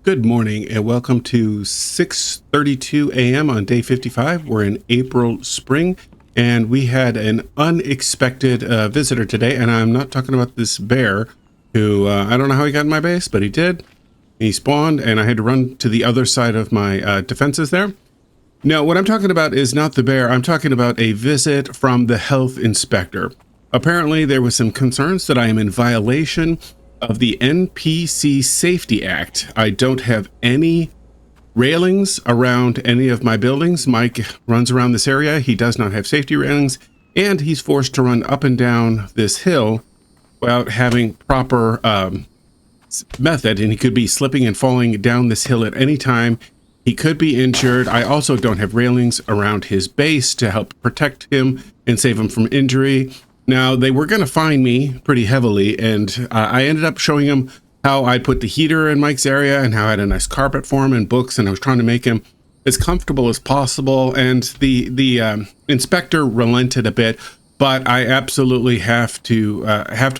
Good morning and welcome to 6:32 a.m. on day 55. We're in April spring and we had an unexpected visitor today, and I'm not talking about this bear who I don't know how he got in my base, but he did. He spawned and I had to run to the other side of my defenses there. Now, what I'm talking about is not the bear. I'm talking about a visit from the health inspector. Apparently, there was some concerns that I am in violation of the NPC Safety Act. I don't have any railings around any of my buildings. Mike runs around this area. He does not have safety railings, and he's forced to run up and down this hill without having proper method, and he could be slipping and falling down this hill at any time. He could be injured. I also don't have railings around his base to help protect him and save him from injury. Now, they were going to fine me pretty heavily, and I ended up showing him how I put the heater in Mike's area and how I had a nice carpet for him and books, and I was trying to make him as comfortable as possible. And the inspector relented a bit, but I absolutely have to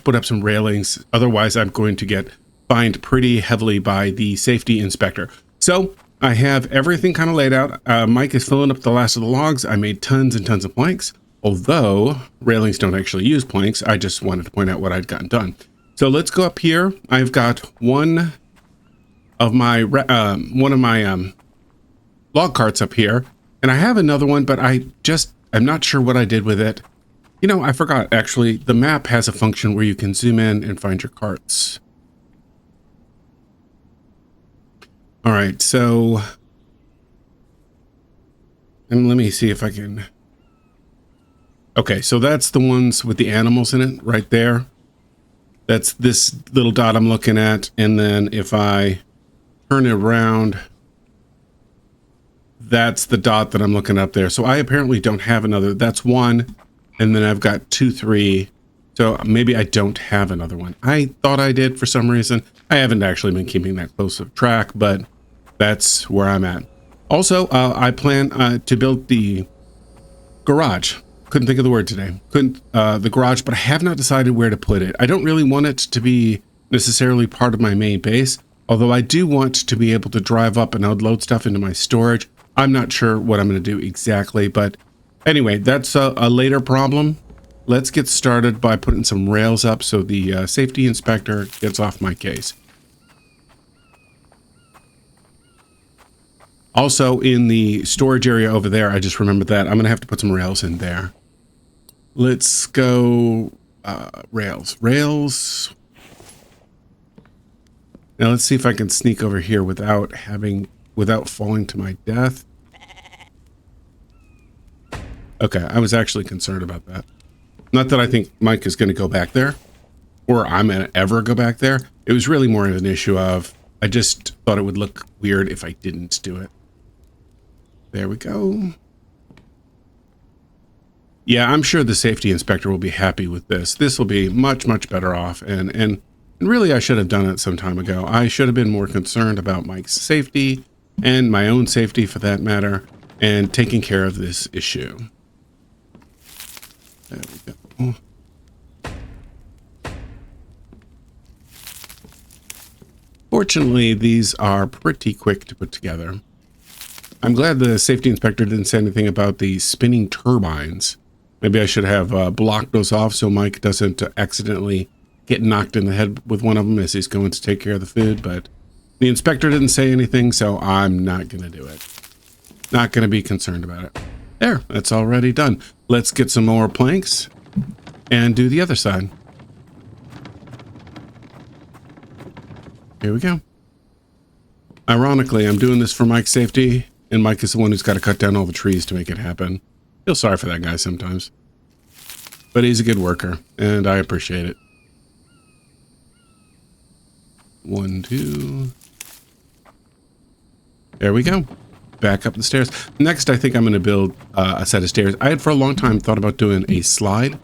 put up some railings. Otherwise, I'm going to get fined pretty heavily by the safety inspector. So I have everything kind of laid out. Mike is filling up the last of the logs. I made tons and tons of planks. Although railings don't actually use planks, I just wanted to point out what I'd gotten done. So let's go up here. I've got one of my log carts up here, and I have another one, but I'm not sure what I did with it. You know, I forgot actually. The map has a function where you can zoom in and find your carts. All right, so and let me see if I can. Okay, so that's the ones with the animals in it right there. That's this little dot I'm looking at. And then if I turn it around, that's the dot that I'm looking up there. So I apparently don't have another. That's one. And then I've got 2, 3. So maybe I don't have another one. I thought I did for some reason. I haven't actually been keeping that close of track, but that's where I'm at. Also, I plan to build the garage. Couldn't think of the word today. The garage, but I have not decided where to put it. I don't really want it to be necessarily part of my main base, although I do want to be able to drive up and unload stuff into my storage. I'm not sure what I'm going to do exactly, but anyway, that's a later problem. Let's get started by putting some rails up so the safety inspector gets off my case. Also, in the storage area over there, I just remembered that I'm going to have to put some rails in there. Let's go rails. Now let's see if I can sneak over here without falling to my death. Okay, I was actually concerned about that. Not that I think Mike is going to go back there, or I'm going to ever go back there. It was really more of an issue of, I just thought it would look weird if I didn't do it. There we go. Yeah, I'm sure the safety inspector will be happy with this. This will be much, much better off. And really, I should have done it some time ago. I should have been more concerned about Mike's safety and my own safety for that matter, and taking care of this issue. There we go. Fortunately, these are pretty quick to put together. I'm glad the safety inspector didn't say anything about the spinning turbines. Maybe I should have blocked those off so Mike doesn't accidentally get knocked in the head with one of them as he's going to take care of the food, but the inspector didn't say anything, so I'm not going to do it. Not going to be concerned about it. There, that's already done. Let's get some more planks and do the other side. Here we go. Ironically, I'm doing this for Mike's safety, and Mike is the one who's got to cut down all the trees to make it happen. Feel sorry for that guy sometimes. But he's a good worker, and I appreciate it. 1, 2. There we go. Back up the stairs. Next, I think I'm going to build a set of stairs. I had for a long time thought about doing a slide,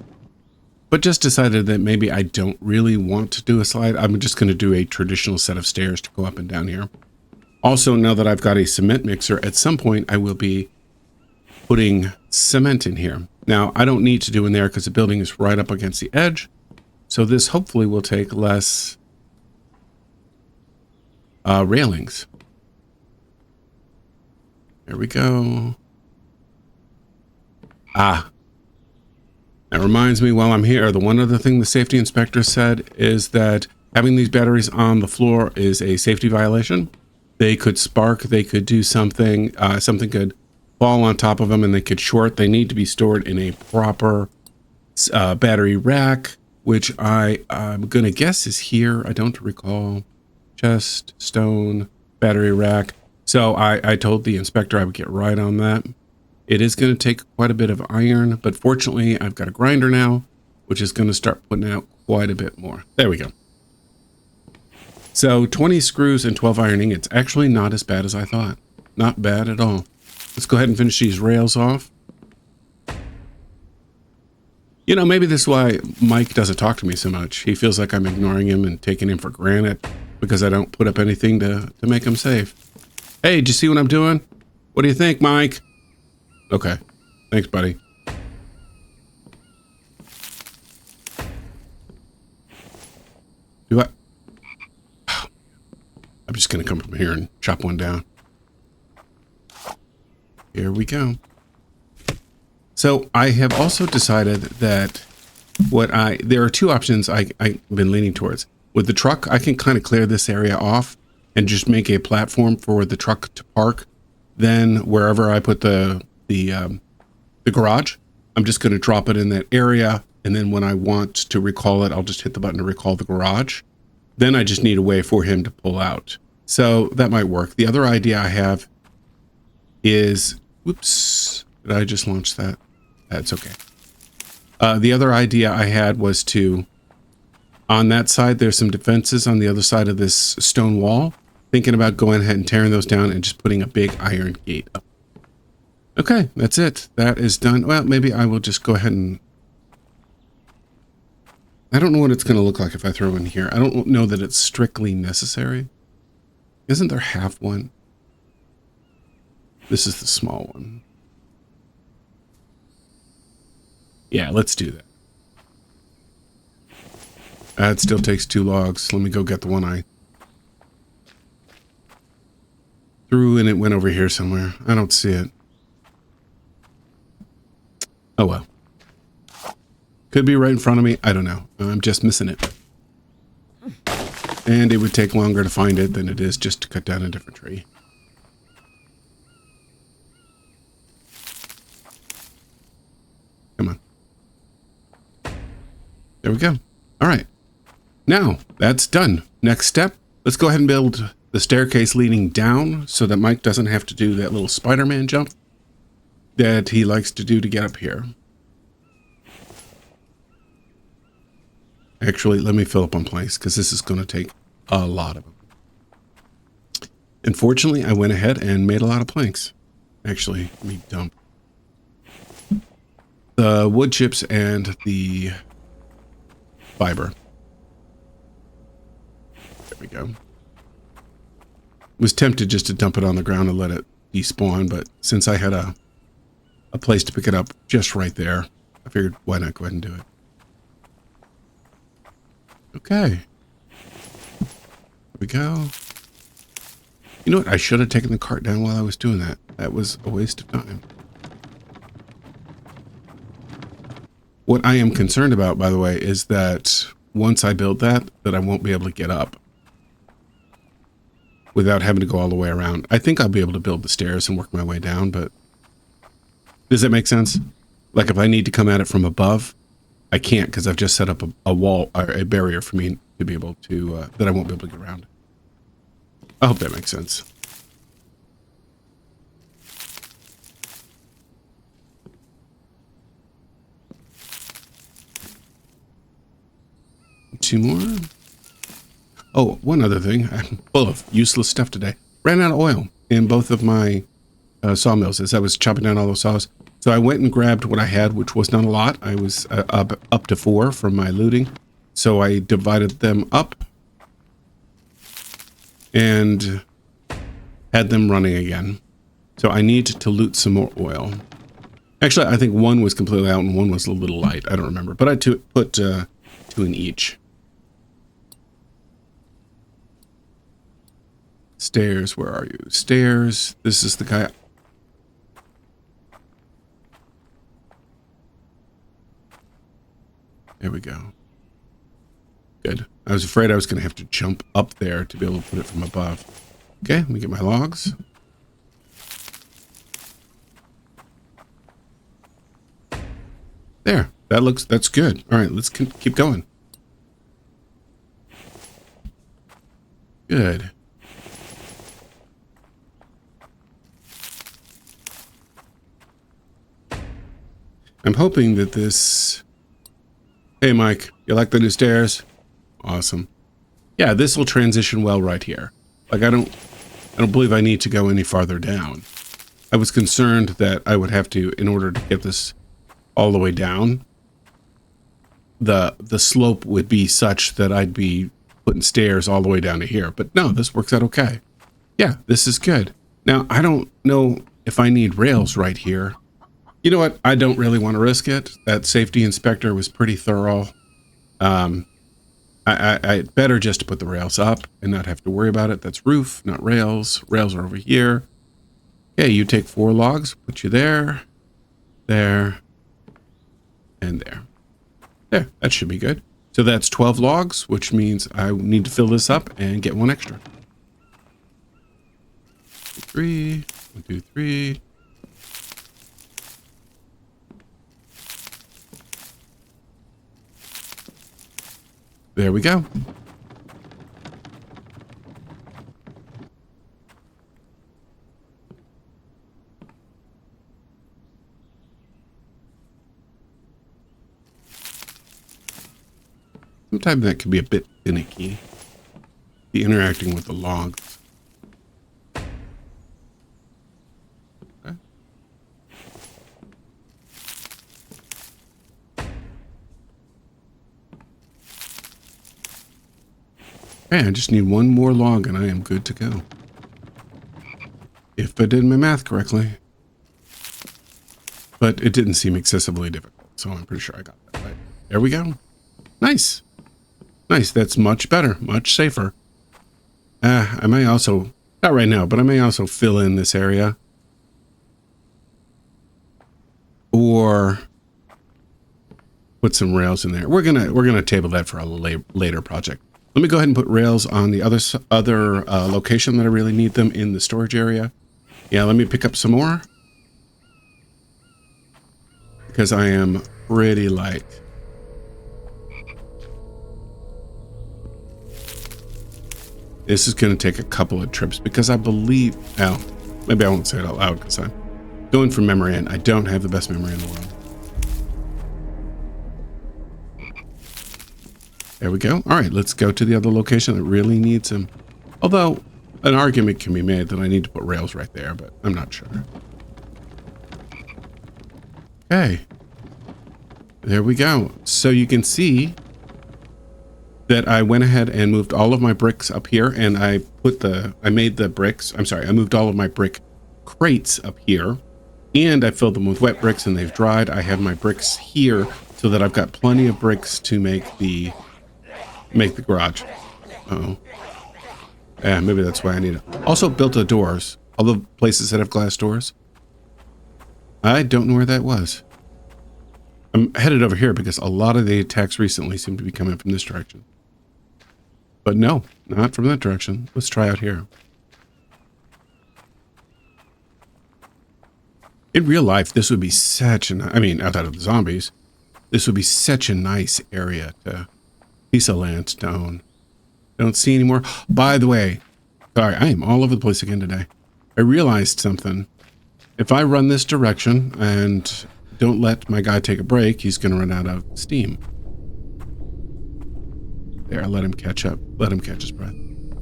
but just decided that maybe I don't really want to do a slide. I'm just going to do a traditional set of stairs to go up and down here. Also, now that I've got a cement mixer, at some point I will be putting cement in here. Now, I don't need to do in there because the building is right up against the edge. So this hopefully will take less railings. There we go. Ah, that reminds me, while I'm here, the one other thing the safety inspector said is that having these batteries on the floor is a safety violation. They could spark, they could do something, something could fall on top of them and they could short. They need to be stored in a proper battery rack, which I'm going to guess is here. I don't recall. Chest, stone, battery rack. So I told the inspector I would get right on that. It is going to take quite a bit of iron, but fortunately I've got a grinder now, which is going to start putting out quite a bit more. There we go. So 20 screws and 12 iron ingots. Actually not as bad as I thought. Not bad at all. Let's go ahead and finish these rails off. You know, maybe this is why Mike doesn't talk to me so much. He feels like I'm ignoring him and taking him for granted because I don't put up anything to make him safe. Hey, did you see what I'm doing? What do you think, Mike? Okay. Thanks, buddy. Do I? I'm just going to come from here and chop one down. Here we go. So I have also decided that there are two options I've been leaning towards. With the truck, I can kind of clear this area off and just make a platform for the truck to park. Then wherever I put the garage, I'm just going to drop it in that area. And then when I want to recall it, I'll just hit the button to recall the garage. Then I just need a way for him to pull out. So that might work. The other idea I have is, whoops, did I just launch that? That's okay. The other idea I had was to, on that side, there's some defenses on the other side of this stone wall. Thinking about going ahead and tearing those down and just putting a big iron gate up. Okay, that's it. That is done. Well, maybe I will just go ahead and... I don't know what it's going to look like if I throw in here. I don't know that it's strictly necessary. Isn't there half one? This is the small one. Yeah, let's do that. It still takes 2 logs. Let me go get the one I threw and it went over here somewhere. I don't see it. Oh well. Could be right in front of me. I don't know. I'm just missing it. And it would take longer to find it than it is just to cut down a different tree. Come on. There we go. All right. Now, that's done. Next step, let's go ahead and build the staircase leading down so that Mike doesn't have to do that little Spider-Man jump that he likes to do to get up here. Actually, let me fill up one place because this is going to take a lot of them. Unfortunately, I went ahead and made a lot of planks. Actually, let me dump the wood chips and the fiber. There we go. Was tempted just to dump it on the ground and let it despawn, but since I had a place to pick it up just right there, I figured why not go ahead and do it. Okay. There we go. You know what? I should have taken the cart down while I was doing that. That was a waste of time. What I am concerned about, by the way, is that once I build that I won't be able to get up without having to go all the way around. I think I'll be able to build the stairs and work my way down, but does that make sense? Like if I need to come at it from above, I can't because I've just set up a wall or a barrier for me to be able to, that I won't be able to get around. I hope that makes sense. Two more. Oh, one other thing. I'm full of useless stuff today. Ran out of oil in both of my sawmills as I was chopping down all those saws. So I went and grabbed what I had, which was not a lot. I was up to 4 from my looting. So I divided them up and had them running again. So I need to loot some more oil. Actually, I think one was completely out and one was a little light. I don't remember, but I put 2 in each. Stairs, where are you? Stairs. This is the guy. There we go. Good. I was afraid I was going to have to jump up there to be able to put it from above. Okay, let me get my logs. There. That's good. All right, let's keep going. Good. I'm hoping that this... Hey, Mike, you like the new stairs? Awesome. Yeah, this will transition well right here. Like, I don't believe I need to go any farther down. I was concerned that I would have to, in order to get this all the way down, the slope would be such that I'd be putting stairs all the way down to here. But no, this works out okay. Yeah, this is good. Now, I don't know if I need rails right here. You know what? I don't really want to risk it. That safety inspector was pretty thorough. I better just to put the rails up and not have to worry about it. That's roof, not rails. Rails are over here. Okay, you take 4 logs, put you there, there, and there. There, that should be good. So that's 12 logs, which means I need to fill this up and get 1 extra. 3, 1, 2, 3. There we go. Sometimes that can be a bit finicky, the interacting with the logs. Okay. Okay, I just need 1 more log and I am good to go. If I did my math correctly. But it didn't seem excessively difficult, so I'm pretty sure I got that right. There we go. Nice. Nice, that's much better, much safer. I may also, not right now, but I may also fill in this area. Or put some rails in there. We're gonna table that for a later project. Let me go ahead and put rails on the other location that I really need them, in the storage area. Yeah, let me pick up some more. Because I am pretty light. This is going to take a couple of trips because I believe... Oh, maybe I won't say it out loud because I'm going from memory and I don't have the best memory in the world. There we go. All right, let's go to the other location that really needs them. Although, an argument can be made that I need to put rails right there, but I'm not sure. Okay. There we go. So you can see that I went ahead and moved all of my bricks up here, and I made the bricks. I'm sorry, I moved all of my brick crates up here, and I filled them with wet bricks and they've dried. I have my bricks here so that I've got plenty of bricks to make the garage. Uh-oh. Yeah, maybe that's why I need it. Also built the doors. All the places that have glass doors. I don't know where that was. I'm headed over here because a lot of the attacks recently seem to be coming from this direction. But no, not from that direction. Let's try out here. In real life, this would be such an... I mean, outside of the zombies, this would be such a nice area to... Piece of landstone. Don't see anymore. By the way, sorry, I am all over the place again today. I realized something. If I run this direction and don't let my guy take a break, he's going to run out of steam. There, let him catch up. Let him catch his breath.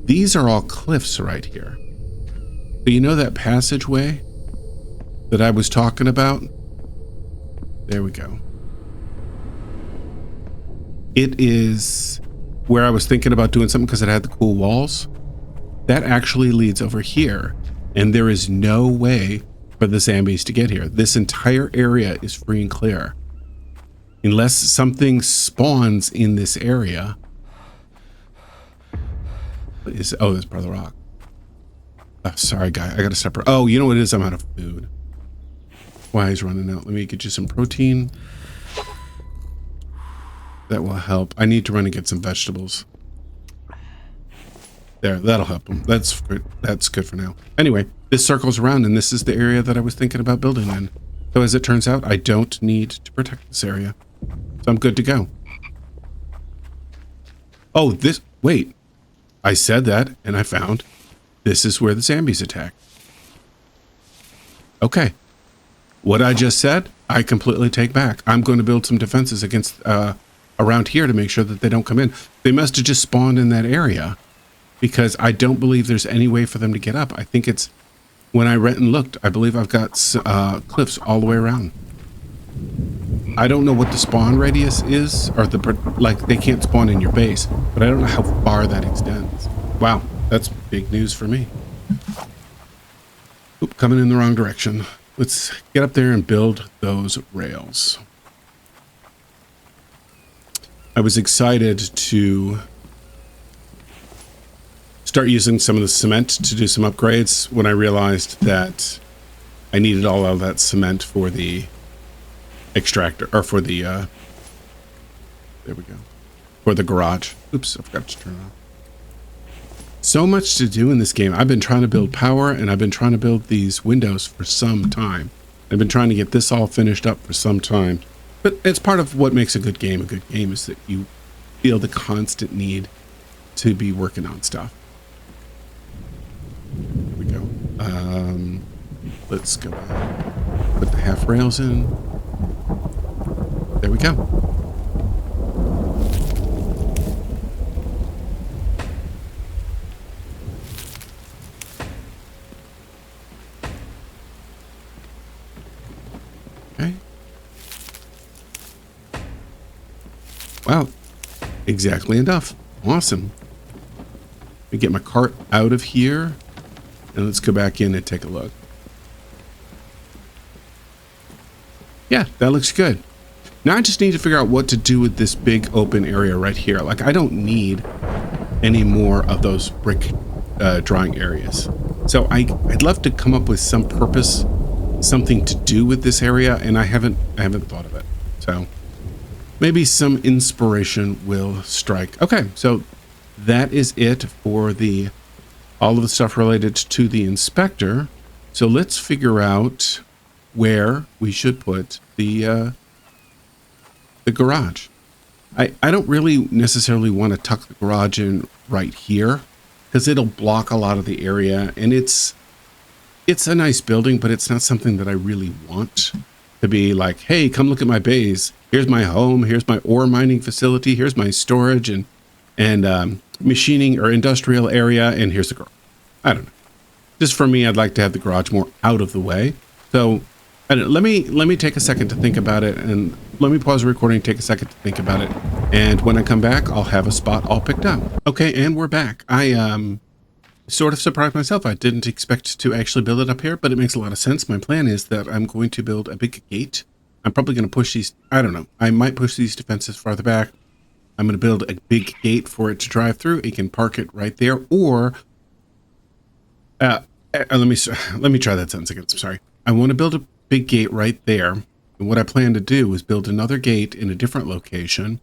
These are all cliffs right here. So you know that passageway that I was talking about? There we go. It is where I was thinking about doing something because it had the cool walls. That actually leads over here. And there is no way for the zombies to get here. This entire area is free and clear. Unless something spawns in this area. Oh, that's part of the rock. Sorry, guy. I got to separate. Oh, you know what it is? I'm out of food. Why is running out? Let me get you some protein. That will help. I need to run and get some vegetables. There, that'll help them. That's good. That's good for now. Anyway, this circles around, and this is the area that I was thinking about building in. So as it turns out, I don't need to protect this area. So I'm good to go. Oh, this... Wait. I said that, and I found this is where the zombies attack. Okay. What I just said, I completely take back. I'm going to build some defenses against around here to make sure that they don't come in. They must have just spawned in that area because I don't believe there's any way for them to get up. I think it's... When I went and looked, I believe I've got cliffs all the way around. I don't know what the spawn radius is, or like they can't spawn in your base, but I don't know how far that extends. Wow, that's big news for me. Oop, coming in the wrong direction. Let's get up there and build those rails. I was excited to start using some of the cement to do some upgrades when I realized that I needed all of that cement for the extractor, or for the there we go, for the garage. Oops, I forgot to turn it on. So much to do in this game. I've been trying to build power, and I've been trying to build these windows for some time. I've been trying to get this all finished up for some time, but it's part of what makes a good game. A good game is that you feel the constant need to be working on stuff. There we go. Let's go put the half rails in. There we go. Okay. Wow. Exactly enough. Awesome. Let me get my cart out of here and let's go back in and take a look. Yeah, that looks good. Now I just need to figure out what to do with this big open area right here. Like, I don't need any more of those brick drawing areas. So I'd love to come up with some purpose, something to do with this area, and I haven't thought of it. So maybe some inspiration will strike. Okay, so that is it for all of the stuff related to the inspector. So let's figure out where we should put the garage. I don't really necessarily want to tuck the garage in right here because it'll block a lot of the area, and it's a nice building, but it's not something that I really want to be like, hey, come look at my base. Here's my home. Here's my ore mining facility. Here's my storage and machining or industrial area, and here's the garage. I don't know. Just for me, I'd like to have the garage more out of the way. So let me take a second to think about it, and let me pause the recording, take a second to think about it, and when I come back, I'll have a spot all picked out. Okay, and we're back. I sort of surprised myself. I didn't expect to actually build it up here, but it makes a lot of sense. My plan is that I'm going to build a big gate. I'm probably going to push these, I don't know, I might push these defenses farther back. I'm going to build a big gate for it to drive through. You can park it right there, or let me try that sentence again. I'm sorry. I want to build a big gate right there, and what I plan to do is build another gate in a different location,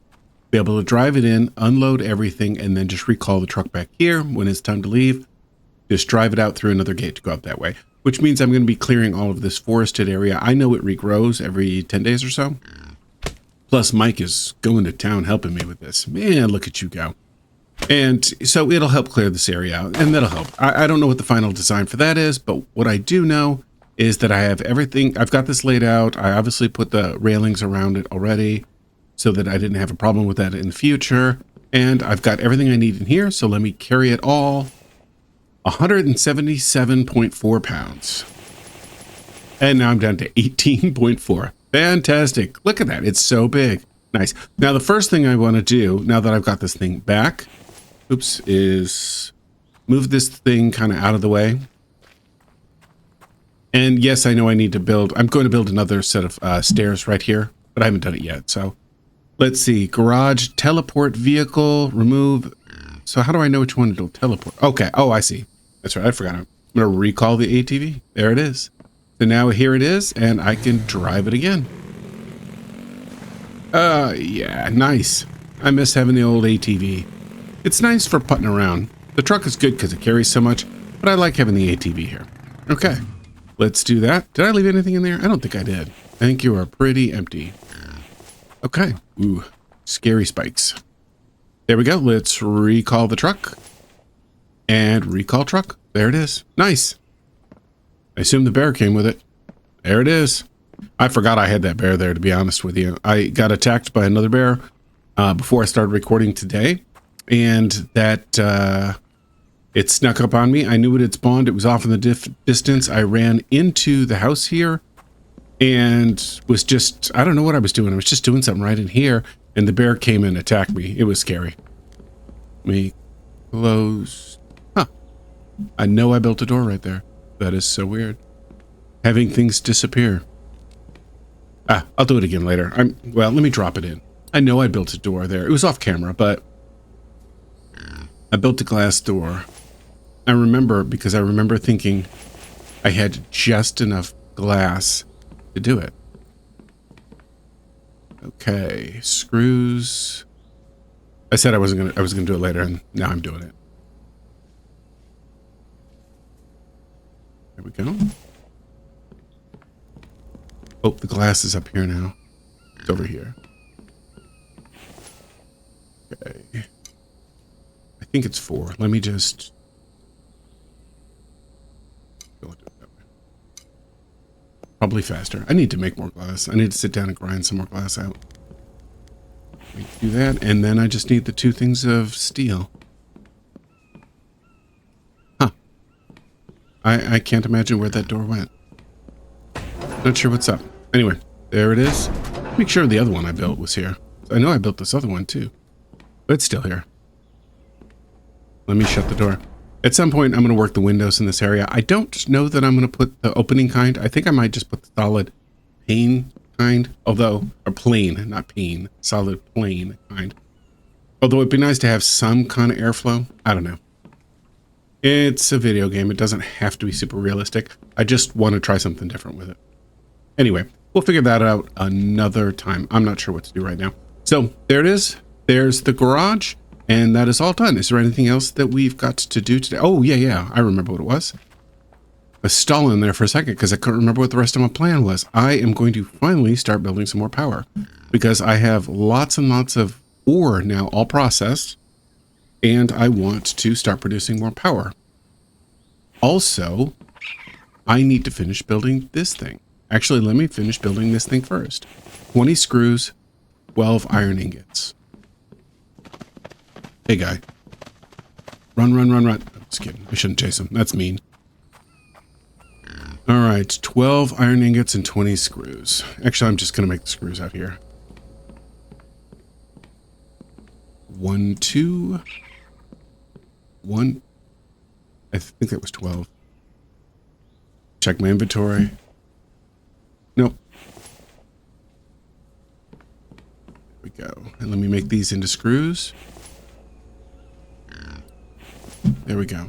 be able to drive it in, unload everything, and then just recall the truck back here when it's time to leave. Just drive it out through another gate to go out that way, which means I'm going to be clearing all of this forested area. I know it regrows every 10 days or so. Plus, Mike is going to town helping me with this. Man, look at you go. And so it'll help clear this area out, and that'll help. I don't know what the final design for that is, but what I do know is that I have everything. I've got this laid out. I obviously put the railings around it already so that I didn't have a problem with that in the future. And I've got everything I need in here, so let me carry it all. 177.4 pounds. And now I'm down to 18.4. Fantastic. Look at that. It's so big. Nice. Now, the first thing I want to do, now that I've got this thing back, is move this thing kind of out of the way. And yes, I know I need to build, I'm going to build another set of stairs right here, but I haven't done it yet. So let's see. Garage, teleport vehicle, remove. So how do I know which one it'll teleport? Okay. Oh, I see. That's right. I forgot. I'm going to recall the ATV. There it is. So now here it is, and I can drive it again. Yeah, nice. I miss having the old ATV. It's nice for putting around. The truck is good because it carries so much, but I like having the ATV here. Okay, let's do that. Did I leave anything in there? I don't think I did. I think you are pretty empty. Okay. Ooh, scary spikes. There we go. Let's recall the truck. And recall truck. There it is. Nice. I assume the bear came with it. There it is. I forgot I had that bear there, to be honest with you. I got attacked by another bear before I started recording today. And that it snuck up on me. I knew it had spawned. It was off in the distance. I ran into the house here and was just, I don't know what I was doing. I was just doing something right in here. And the bear came and attacked me. It was scary. Let me close. Huh. I know I built a door right there. That is so weird. Having things disappear. I'll do it again later. Well, let me drop it in. I know I built a door there. It was off camera, but I built a glass door. I remember because I remember thinking I had just enough glass to do it. Okay, screws. I said I was gonna do it later, and now I'm doing it. There we go. Oh, the glass is up here now. It's over here. Okay. I think it's 4. Let me just go do it that way. Probably faster. I need to make more glass. I need to sit down and grind some more glass out. Let me do that, and then I just need the 2 things of steel. Huh. I can't imagine where that door went. Not sure what's up. Anyway, there it is. Make sure the other one I built was here. I know I built this other one too, but it's still here. Let me shut the door. At some point, I'm going to work the windows in this area. I don't know that I'm going to put the opening kind. I think I might just put the solid pane kind, or plain, not pane, solid plain kind. Although it'd be nice to have some kind of airflow. I don't know. It's a video game. It doesn't have to be super realistic. I just want to try something different with it. Anyway, we'll figure that out another time. I'm not sure what to do right now. So there it is. There's the garage, and that is all done. Is there anything else that we've got to do today? Oh, yeah. I remember what it was. I was stalling there for a second because I couldn't remember what the rest of my plan was. I am going to finally start building some more power because I have lots and lots of ore now all processed, and I want to start producing more power. Also, I need to finish building this thing. Actually, let me finish building this thing first. 20 screws, 12 iron ingots. Hey, guy. Run. I'm just kidding. I shouldn't chase him. That's mean. All right, 12 iron ingots and 20 screws. Actually, I'm just going to make the screws out here. 1, 2. 1. I think that was 12. Check my inventory. Nope. There we go. And let me make these into screws. There we go.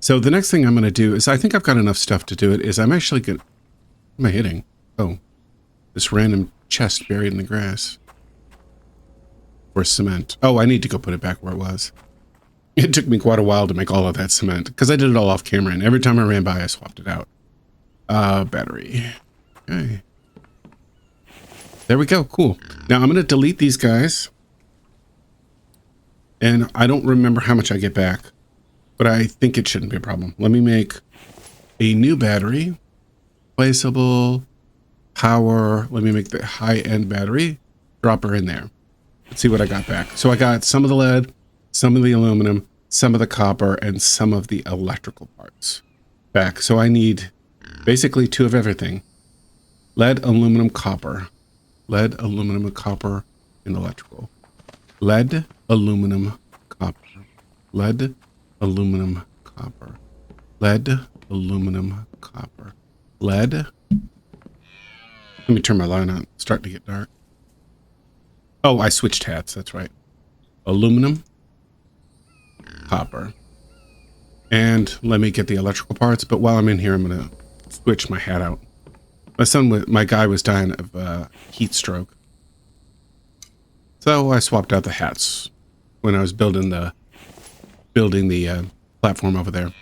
So the next thing I'm going to do is, I think I've got enough stuff to do it, is I'm actually going to... What am I hitting? Oh. This random chest buried in the grass. For cement. Oh, I need to go put it back where it was. It took me quite a while to make all of that cement, because I did it all off camera, and every time I ran by, I swapped it out. Battery. Okay. There we go. Cool. Now I'm going to delete these guys. And I don't remember how much I get back, but I think it shouldn't be a problem. Let me make a new battery. Placeable. Power. Let me make the high-end battery. Drop her in there. Let's see what I got back. So I got some of the lead, some of the aluminum, some of the copper, and some of the electrical parts back. So I need basically 2 of everything. Lead, aluminum, copper. Lead, aluminum, copper, and electrical. Lead, aluminum, copper. Lead, aluminum, copper. Lead, aluminum, copper. Lead. Let me turn my light on. It's starting to get dark. Oh, I switched hats. That's right. Aluminum, copper. And let me get the electrical parts. But while I'm in here, I'm going to switch my hat out. My guy was dying of heat stroke. So I swapped out the hats when I was building the platform over there.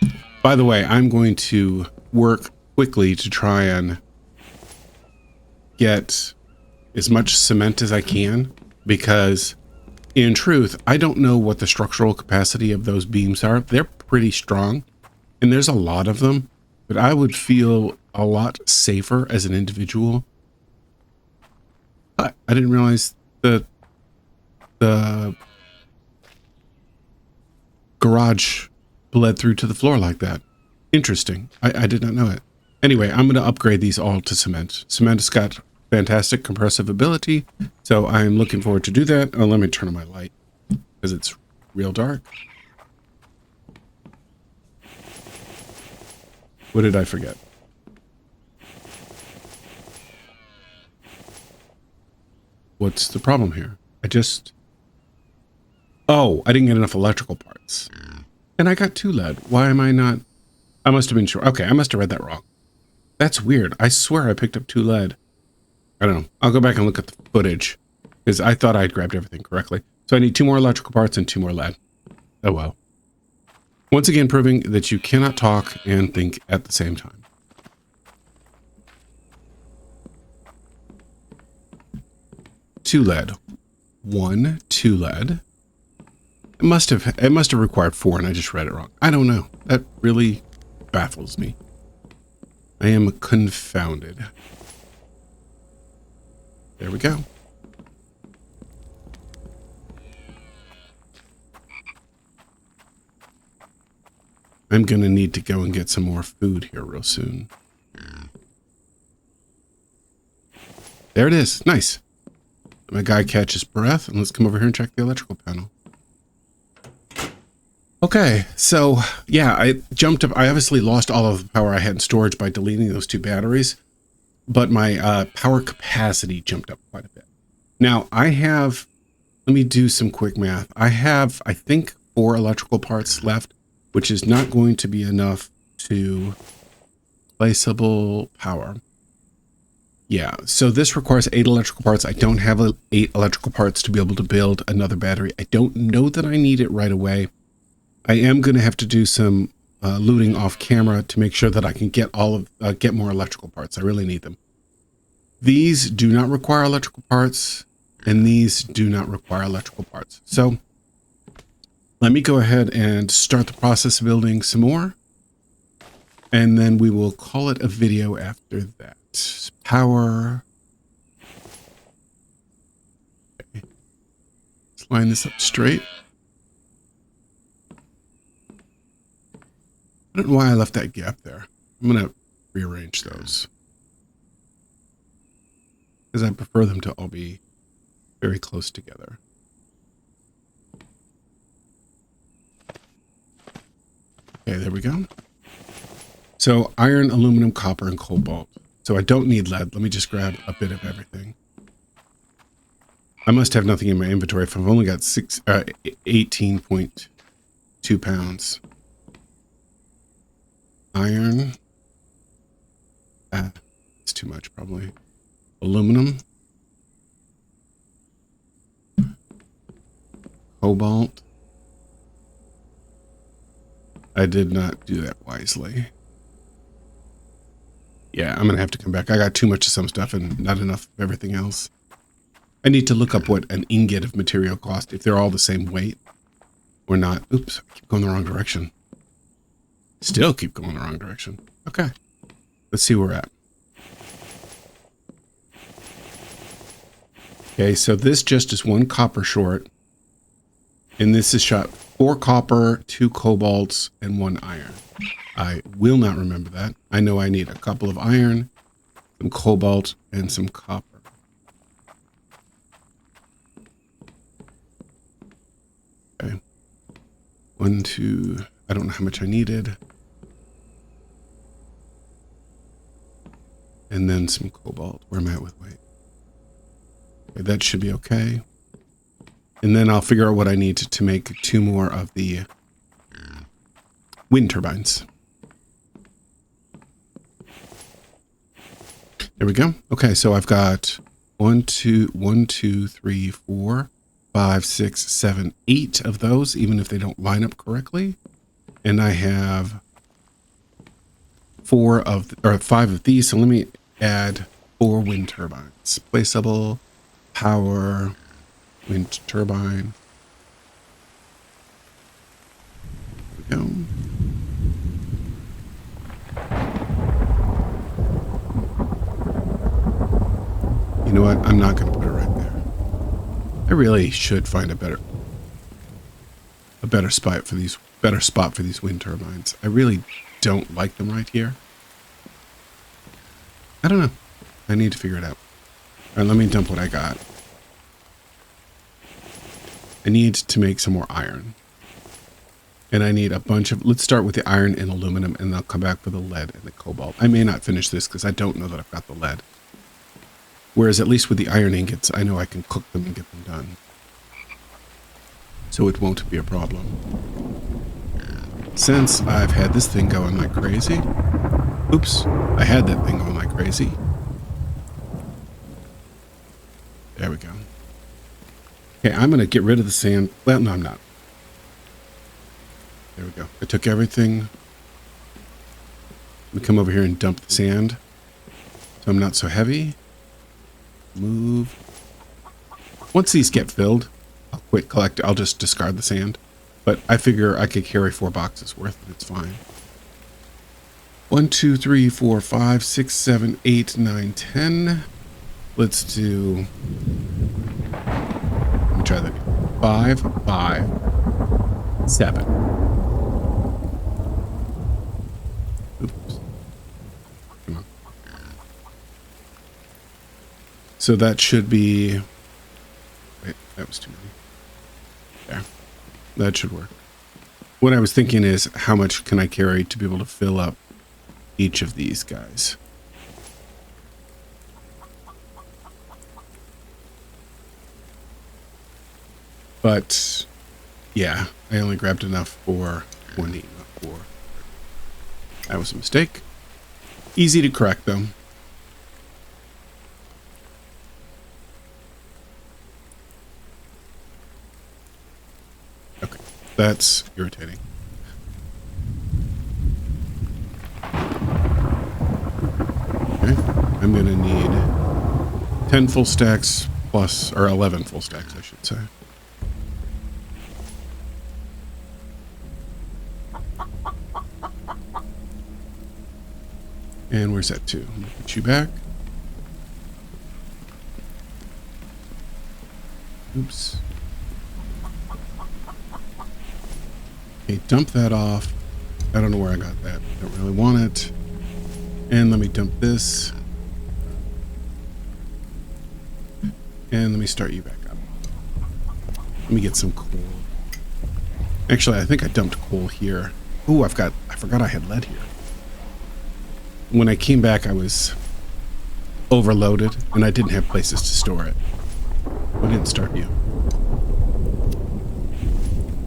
By the way, I'm going to work quickly to try and get as much cement as I can, because in truth, I don't know what the structural capacity of those beams are. They're pretty strong, and there's a lot of them, but I would feel a lot safer as an individual. I didn't realize that the garage bled through to the floor like that. Interesting. I did not know it. Anyway, I'm going to upgrade these all to cement. Cement has got fantastic compressive ability, so I'm looking forward to do that. Oh, let me turn on my light because it's real dark. What did I forget? What's the problem here? Oh, I didn't get enough electrical parts. And I got 2 lead. Why am I not? I must have been sure. Okay, I must have read that wrong. That's weird. I swear I picked up 2 lead. I don't know. I'll go back and look at the footage, because I thought I'd grabbed everything correctly. So I need 2 more electrical parts and 2 more lead. Oh well. Once again, proving that you cannot talk and think at the same time. Two lead. 1, 2 lead. It must have required 4, and I just read it wrong. I don't know. That really baffles me. I am confounded. There we go. I'm going to need to go and get some more food here real soon. There it is. Nice. My guy catches breath, and let's come over here and check the electrical panel. Okay, so yeah, I jumped up. I obviously lost all of the power I had in storage by deleting those 2 batteries, but my power capacity jumped up quite a bit. Now I have, let me do some quick math. I have, I think, 4 electrical parts left, which is not going to be enough to placeable power. Yeah, so this requires 8 electrical parts. I don't have 8 electrical parts to be able to build another battery. I don't know that I need it right away. I am going to have to do some looting off camera to make sure that I can get get more electrical parts. I really need them. These do not require electrical parts, and these do not require electrical parts. So let me go ahead and start the process of building some more, and then we will call it a video after that. Power. Okay. Let's line this up straight. I don't know why I left that gap there. I'm going to rearrange those, because I prefer them to all be very close together. Okay, there we go. So iron, aluminum, copper, and cobalt. So I don't need lead. Let me just grab a bit of everything. I must have nothing in my inventory if I've only got 18.2 pounds. Iron. It's too much, probably. Aluminum. Cobalt. I did not do that wisely. Yeah, I'm going to have to come back. I got too much of some stuff and not enough of everything else. I need to look up what an ingot of material costs, if they're all the same weight or not. Oops, I keep going the wrong direction. Still keep going the wrong direction. Okay, let's see where we're at. Okay, so this just is 1 copper short. And this is shot 4 copper, 2 cobalts, and 1 iron. I will not remember that. I know I need a couple of iron, some cobalt, and some copper. Okay. 1, 2, I don't know how much I needed. And then some cobalt. Where am I at with weight? Okay, that should be okay. And then I'll figure out what I need to make 2 more of the wind turbines. There we go. Okay, so I've got 1, 2, 3, 4, 5, 6, 7, 8 of those, even if they don't line up correctly. And I have 5 of these. So let me add 4 wind turbines. Placeable, power, wind turbine. There we go. You know what? I'm not going to put it right there. I really should find a better spot for these wind turbines. I really don't like them right here. I don't know. I need to figure it out. All right, let me dump what I got. I need to make some more iron. And I need a bunch of, let's start with the iron and aluminum, and I'll come back for the lead and the cobalt. I may not finish this because I don't know that I've got the lead. Whereas at least with the iron ingots, I know I can cook them and get them done. So it won't be a problem. Since I've had this thing going like crazy. Oops, I had that thing going like crazy. There we go. Okay, I'm going to get rid of the sand. Well, no, I'm not. There we go. I took everything. We come over here and dump the sand. So I'm not so heavy. Move. Once these get filled, I'll quit collect. I'll just discard the sand. But I figure I could carry 4 boxes worth, and it's fine. 1, 2, 3, 4, 5, 6, 7, 8, 9, 10. Let's do. Let me try that. 5, 5, 7. Oops. Come on. So that should be. Wait, that was too many. There. That should work. What I was thinking is, how much can I carry to be able to fill up each of these guys? But yeah, I only grabbed enough for 20, not 4. That was a mistake. Easy to correct though. Okay, that's irritating. Okay, I'm gonna need 10 full stacks plus, or 11 full stacks, I should say. And where's that 2? I'm gonna put you back. Oops. Okay, dump that off. I don't know where I got that. Don't really want it. And let me dump this. And let me start you back up. Let me get some coal. Actually, I think I dumped coal here. Ooh, I forgot I had lead here. When I came back, I was overloaded and I didn't have places to store it. I didn't start you.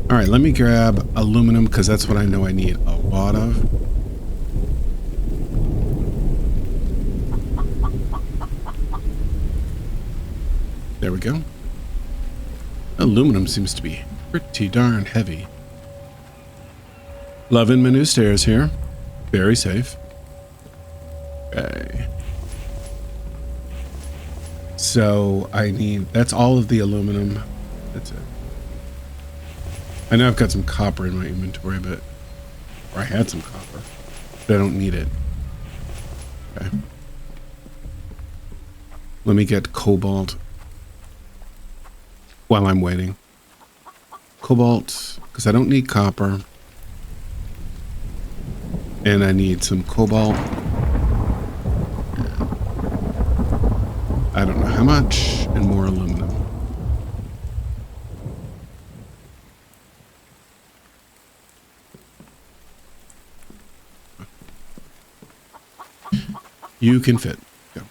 All right, let me grab aluminum because that's what I know I need a lot of. There we go. Aluminum seems to be pretty darn heavy. Loving my new stairs here. Very safe. Okay. So I need, that's all of the aluminum. That's it. I know I've got some copper in my inventory, or I had some copper, but I don't need it. Okay. Let me get cobalt while I'm waiting. Cobalt, because I don't need copper. And I need some cobalt. I don't know how much, and more aluminum. You can fit. Go.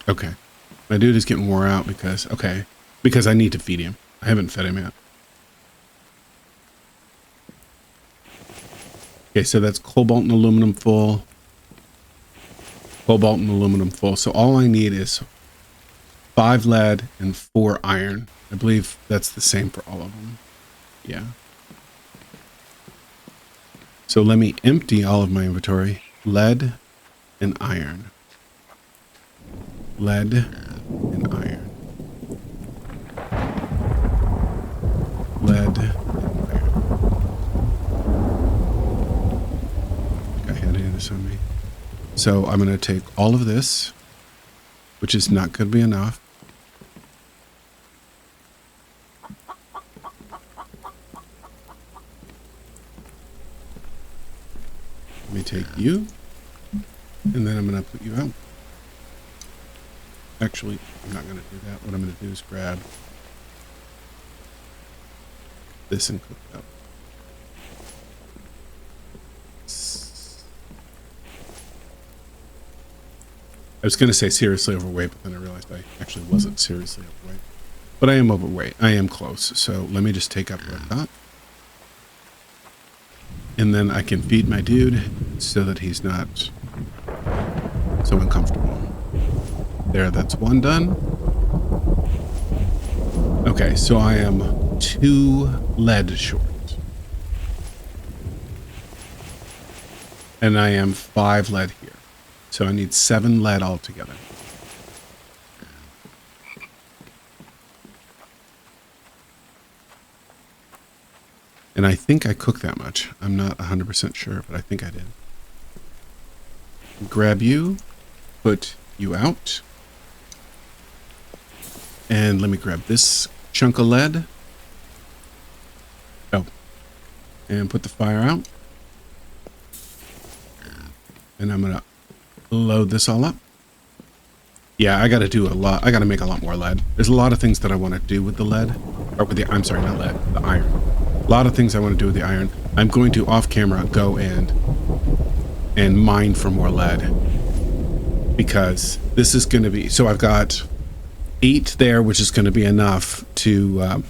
Okay. My dude is getting wore out because I need to feed him. I haven't fed him yet. Okay, so that's cobalt and aluminum full. Cobalt and aluminum full. So all I need is 5 lead and 4 iron. I believe that's the same for all of them. Yeah. So let me empty all of my inventory. Lead and iron. Lead and iron. Lead and iron. I think I had any of this on me. So I'm going to take all of this, which is not going to be enough. Let me take you, and then I'm going to put you out. Actually, I'm not going to do that. What I'm going to do is grab this and cook it up. I was going to say seriously overweight, but then I realized I actually wasn't seriously overweight. But I am overweight. I am close. So let me just take up what I've got. And then I can feed my dude so that he's not so uncomfortable. There, that's one done. Okay, so I am 2 lead short. And I am 5 lead here. So I need 7 lead altogether. And I think I cooked that much. I'm not 100% sure, but I think I did. Grab you, put you out. And let me grab this chunk of lead. Oh. And put the fire out. And I'm going to load this all up. Yeah, I got to do a lot. I got to make a lot more lead. There's a lot of things that I want to do with the lead. Or with the, I'm sorry, not lead, the iron. A lot of things I want to do with the iron. I'm going to off camera go and mine for more lead. Because this is going to be, so I've got 8 there, which is going to be enough to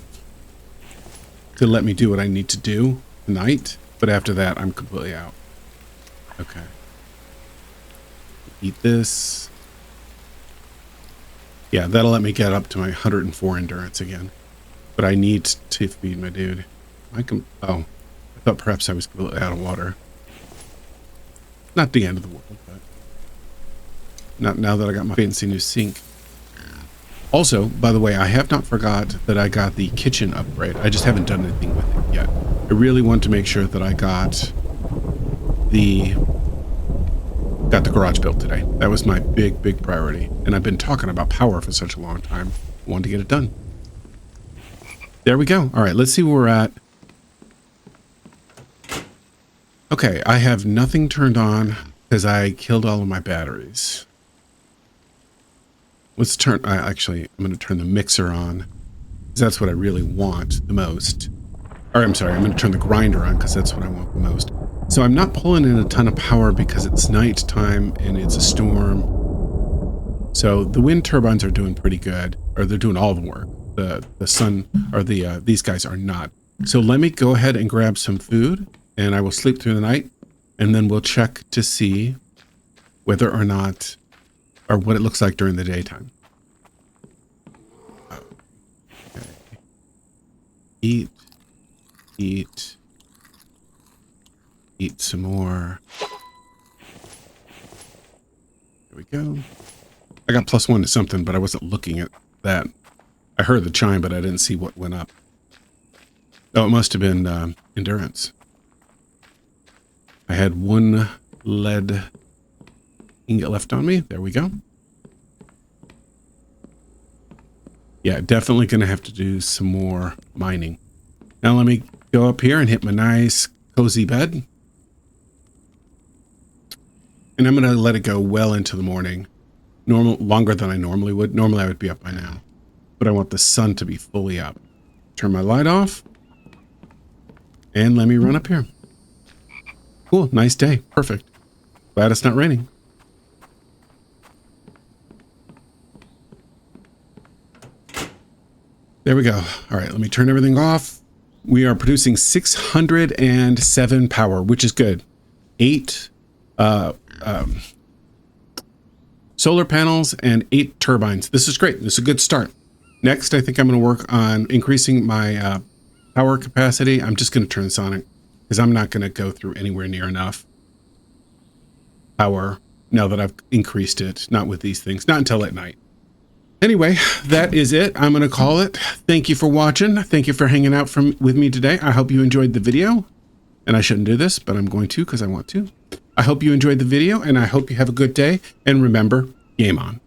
let me do what I need to do tonight. But after that, I'm completely out. Okay. Eat this. Yeah, that'll let me get up to my 104 endurance again. But I need to feed my dude. I thought perhaps I was completely out of water. Not the end of the world, but not now that I got my fancy new sink. Also, by the way, I have not forgot that I got the kitchen upgrade. I just haven't done anything with it yet. I really want to make sure that I got the garage built today. That was my big priority. And I've been talking about power for such a long time. I wanted to get it done. There we go. All right, let's see where we're at. Okay, I have nothing turned on because I killed all of my batteries. Let's turn, actually, I'm going to turn the mixer on because that's what I really want the most. Or I'm sorry, I'm going to turn the grinder on because that's what I want the most. So I'm not pulling in a ton of power because it's night time and it's a storm. So the wind turbines are doing pretty good, or they're doing all the work. The sun, or these guys are not. So let me go ahead and grab some food and I will sleep through the night and then we'll check to see whether or not, or what it looks like during the daytime. Okay. Eat some more. There we go. I got +1 to something, but I wasn't looking at that. I heard the chime, but I didn't see what went up. Oh, it must have been endurance. I had 1 lead ingot left on me. There we go. Yeah, definitely going to have to do some more mining. Now let me go up here and hit my nice cozy bed. And I'm going to let it go well into the morning. Longer than I normally would. Normally I would be up by now. But I want the sun to be fully up. Turn my light off. And let me run up here. Cool, nice day. Perfect. Glad it's not raining. There we go. All right, let me turn everything off. We are producing 607 power, which is good. 8 solar panels and 8 turbines. This is great. This is a good start. Next, I think I'm going to work on increasing my power capacity. I'm just going to turn this on because I'm not going to go through anywhere near enough power now that I've increased it. Not with these things, not until at night. Anyway, that is it. I'm going to call it. Thank you for watching. Thank you for hanging out with me today. I hope you enjoyed the video. And I shouldn't do this, but I'm going to because I want to. I hope you enjoyed the video, and I hope you have a good day. And remember, game on.